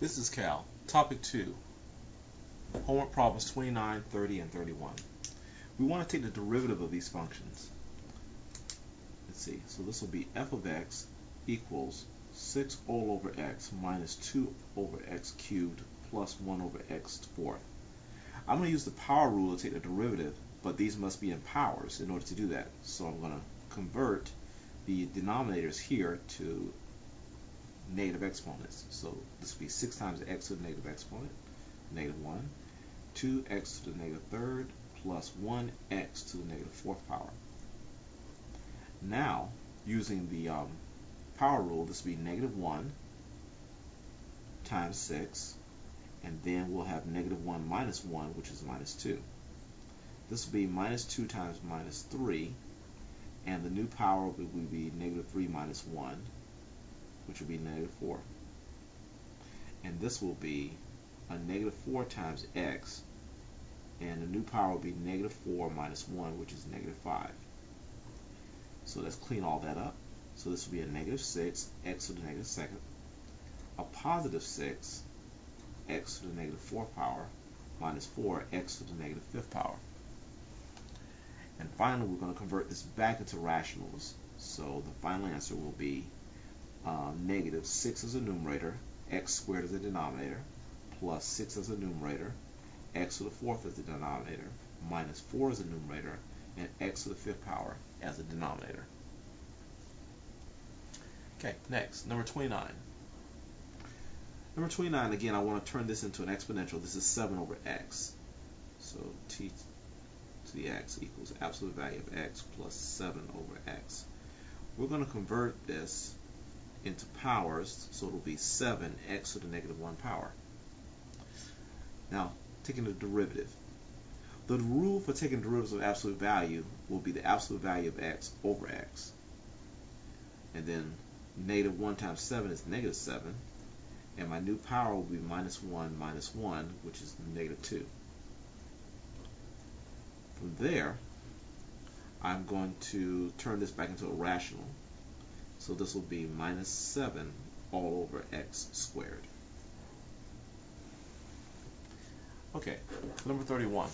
This is Cal. Topic 2. Homework problems 29, 30, and 31. We want to take the derivative of these functions. Let's see. So this will be f of x equals 6 all over x minus 2 over x cubed plus 1 over x fourth. I'm going to use the power rule to take the derivative, but these must be in powers in order to do that. So I'm going to convert the denominators here to negative exponents. So this will be 6 times x to the negative exponent, negative 1, 2x to the negative third, plus 1x to the negative fourth power. Now, using the power rule, this will be negative 1 times 6, and then we'll have negative 1 minus 1, which is minus 2. This will be minus 2 times minus 3, and the new power will be negative 3 minus 1, which will be negative 4. And this will be a negative 4 times x, and the new power will be negative 4 minus 1, which is negative 5. So let's clean all that up. So this will be a negative 6, x to the negative second, a positive 6, x to the negative fourth power, minus 4, x to the negative fifth power. And finally, we're going to convert this back into rationals. So the final answer will be negative 6 as a numerator, x squared as a denominator, plus 6 as a numerator, x to the fourth as the denominator, minus 4 as a numerator, and x to the fifth power as a denominator. Okay, next, number 29. Number 29, again, I want to turn this into an exponential. This is 7 over x. So t to the x equals absolute value of x plus 7 over x. We're going to convert this into powers, so it'll be 7x to the negative 1 power. Now, taking the derivative. The rule for taking derivatives of absolute value will be the absolute value of x over x. And then negative 1 times 7 is negative 7. And my new power will be minus 1 minus 1, which is negative 2. From there, I'm going to turn this back into a rational. So this will be minus 7 all over x squared. Okay, number 31.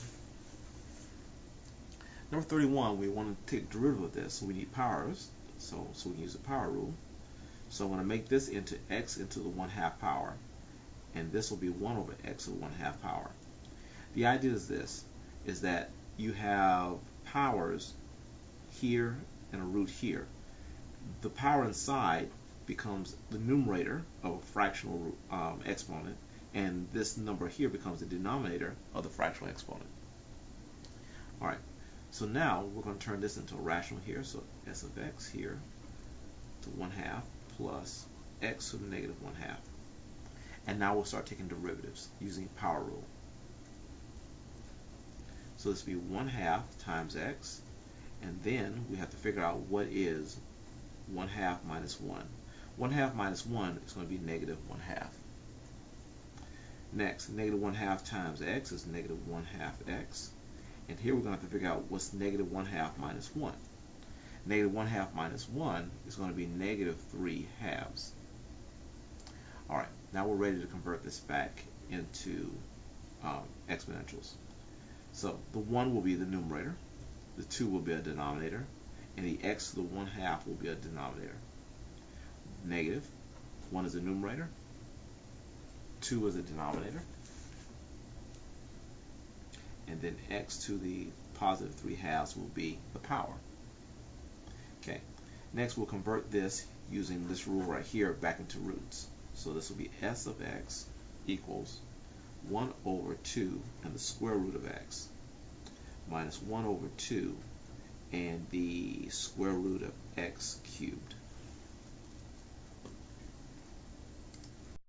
Number 31, we want to take the derivative of this, so we need powers. So we can use the power rule. So I'm going to make this into x into the 1/2 power, and this will be 1 over x to the 1/2 power. The idea is this, is that you have powers here and a root here. The power inside becomes the numerator of a fractional exponent, and this number here becomes the denominator of the fractional exponent. Alright, so now we're going to turn this into a rational here, so s of x here to 1/2 plus x to the negative 1/2. And now we'll start taking derivatives using power rule. So this will be 1/2 times x, and then we have to figure out what is 1/2 minus 1. 1/2 minus 1 is going to be negative 1/2. Next, negative 1/2 times x is negative 1/2 x. And here we're going to have to figure out what's negative 1/2 minus 1. Negative 1/2 minus 1 is going to be negative 3/2. Alright, now we're ready to convert this back into exponentials. So the 1 will be the numerator, the 2 will be a denominator, and the x to the 1/2 will be a denominator. Negative, 1 is a numerator, 2 is a denominator, and then x to the positive 3/2 will be the power. Okay, next we'll convert this using this rule right here back into roots. So this will be s of x equals 1 over 2 and the square root of x minus 1 over 2 and the square root of x cubed.